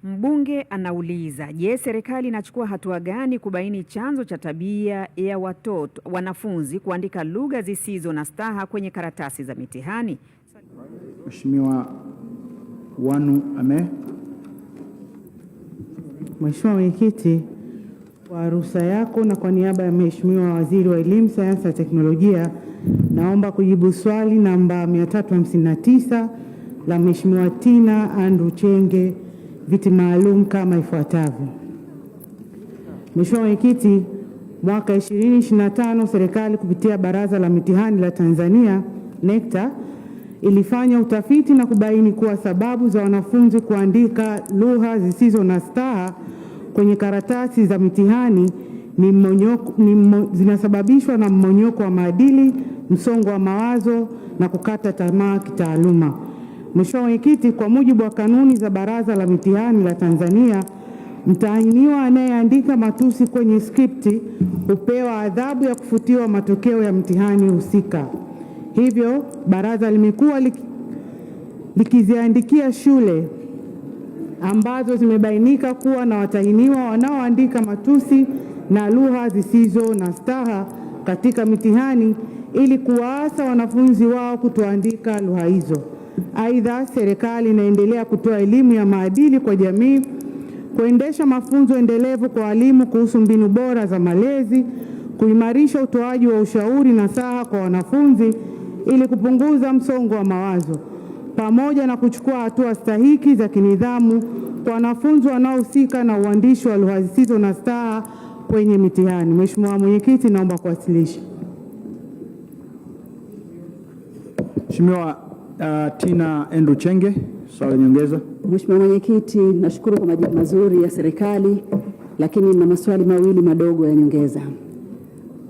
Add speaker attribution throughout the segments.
Speaker 1: Mbunge anauliza, je, serikali inachukua hatua gani kubaini chanzo cha tabia ya wanafunzi kuandika lugha zisizo na staha kwenye karatasi za mitihani?
Speaker 2: Mheshimiwa Wanu Ame.
Speaker 3: Mheshimiwa Mwenyekiti, kwa ruhusa yako na kwa niaba ya Mheshimiwa Waziri wa Elimu, Sayansi na Teknolojia, naomba kujibu swali namba 359 la Mheshimiwa Tina Andrew Chenge, viti maalum kama ifuatavyo. Mheshimiwa Mwenyekiti, mwaka 2025 serikali kupitia Baraza la Mitihani la Tanzania NECTA ilifanya utafiti na kubaini kuwa sababu za wanafunzi kuandika lugha zisizo na staha kwenye karatasi za mitihani zinasababishwa na mmonyoko wa maadili, msongo wa mawazo na kukata tamaa kitaaluma. Mheshimiwa Mwenyekiti, kwa mujibu wa kanuni za Baraza la Mitihani la Tanzania, mtahiniwa anayeandika matusi kwenye skripti hupewa adhabu ya kufutiwa matokeo ya mtihani husika. Hivyo, baraza limekuwa likiziandikia shule ambazo zimebainika kuwa na watahiniwa wanaoandika matusi na lugha zisizo na staha katika mitihani ili kuwaasa wanafunzi wao kutoandika lugha hizo. Aidha, serikali inaendelea kutoa elimu ya maadili kwa jamii, kuendesha mafunzo endelevu kwa walimu kuhusu mbinu bora za malezi, kuimarisha utoaji wa ushauri nasaha kwa wanafunzi ili kupunguza msongo wa mawazo, pamoja na kuchukua hatua stahiki za kinidhamu kwa wanafunzi wanaohusika na uandishi wa lugha zisizo na staha kwenye mitihani. Mheshimiwa Mwenyekiti, naomba kuwasilisha.
Speaker 2: Mheshimiwa Tina Andrew Chenge, swali nyongeza.
Speaker 4: Mheshimiwa Mwenyekiti, nashukuru kwa majibu mazuri ya serikali, lakini nina maswali mawili madogo ya nyongeza.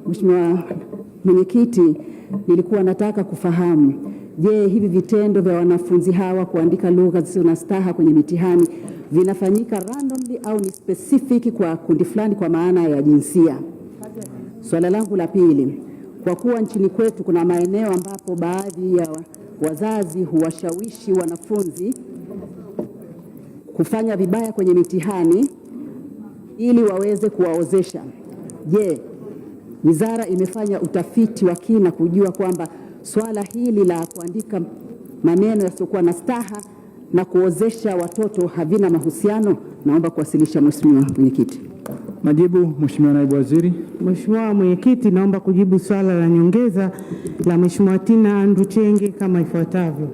Speaker 4: Mheshimiwa Mwenyekiti, nilikuwa nataka kufahamu, je, hivi vitendo vya wanafunzi hawa kuandika lugha zisizo na staha kwenye mitihani vinafanyika randomly au ni specific kwa kundi fulani kwa maana ya jinsia? Swala langu la pili, kwa kuwa nchini kwetu kuna maeneo ambapo baadhi ya wazazi huwashawishi wanafunzi kufanya vibaya kwenye mitihani ili waweze kuwaozesha, je, wizara imefanya utafiti wa kina kujua kwamba swala hili la kuandika maneno yasiokuwa na staha na kuozesha watoto havina mahusiano? Naomba kuwasilisha. Mheshimiwa Mwenyekiti.
Speaker 2: Majibu, Mheshimiwa Naibu Waziri.
Speaker 3: Mheshimiwa Mwenyekiti, naomba kujibu swala la nyongeza la Mheshimiwa Tina Andrew Chenge kama ifuatavyo.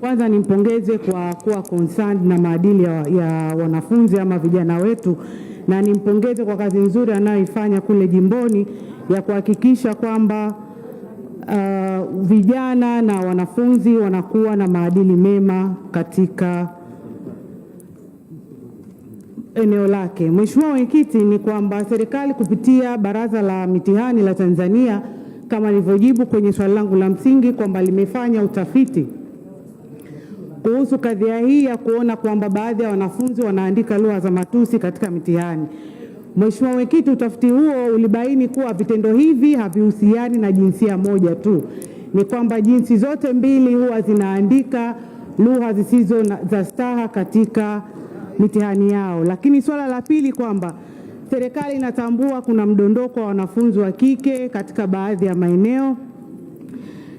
Speaker 3: Kwanza nimpongeze kwa kuwa concerned na maadili ya wanafunzi ama vijana wetu, na nimpongeze kwa kazi nzuri anayoifanya kule jimboni ya kuhakikisha kwamba vijana na wanafunzi wanakuwa na maadili mema katika eneo lake. Mheshimiwa Mwenyekiti, ni kwamba serikali kupitia Baraza la Mitihani la Tanzania, kama nilivyojibu kwenye swali langu la msingi, kwamba limefanya utafiti kuhusu kadhia hii ya kuona kwamba baadhi ya wanafunzi wanaandika lugha za matusi katika mitihani. Mheshimiwa Mwenyekiti, utafiti huo ulibaini kuwa vitendo hivi havihusiani na jinsia moja tu, ni kwamba jinsi zote mbili huwa zinaandika lugha zisizo za staha katika mitihani yao. Lakini swala la pili, kwamba serikali inatambua kuna mdondoko wa wanafunzi wa kike katika baadhi ya maeneo,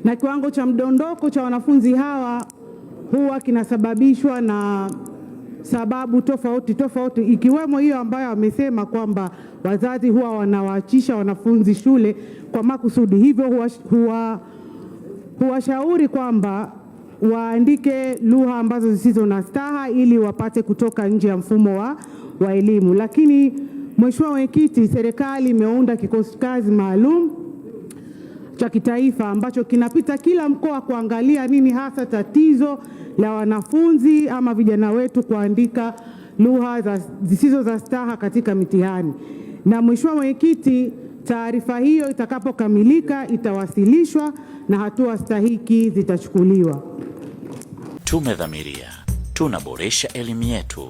Speaker 3: na kiwango cha mdondoko cha wanafunzi hawa huwa kinasababishwa na sababu tofauti ikiwemo hiyo ambayo wamesema kwamba wazazi huwa wanawaachisha wanafunzi shule kwa makusudi. Hivyo huwashauri kwamba waandike lugha ambazo zisizo na staha ili wapate kutoka nje ya mfumo wa elimu. Lakini Mheshimiwa Mwenyekiti, serikali imeunda kikosi kazi maalum cha kitaifa ambacho kinapita kila mkoa kuangalia nini hasa tatizo la wanafunzi ama vijana wetu kuandika lugha zisizo za staha katika mitihani. Na Mheshimiwa Mwenyekiti, taarifa hiyo itakapokamilika itawasilishwa na hatua stahiki zitachukuliwa.
Speaker 5: Tumedhamiria tunaboresha elimu yetu.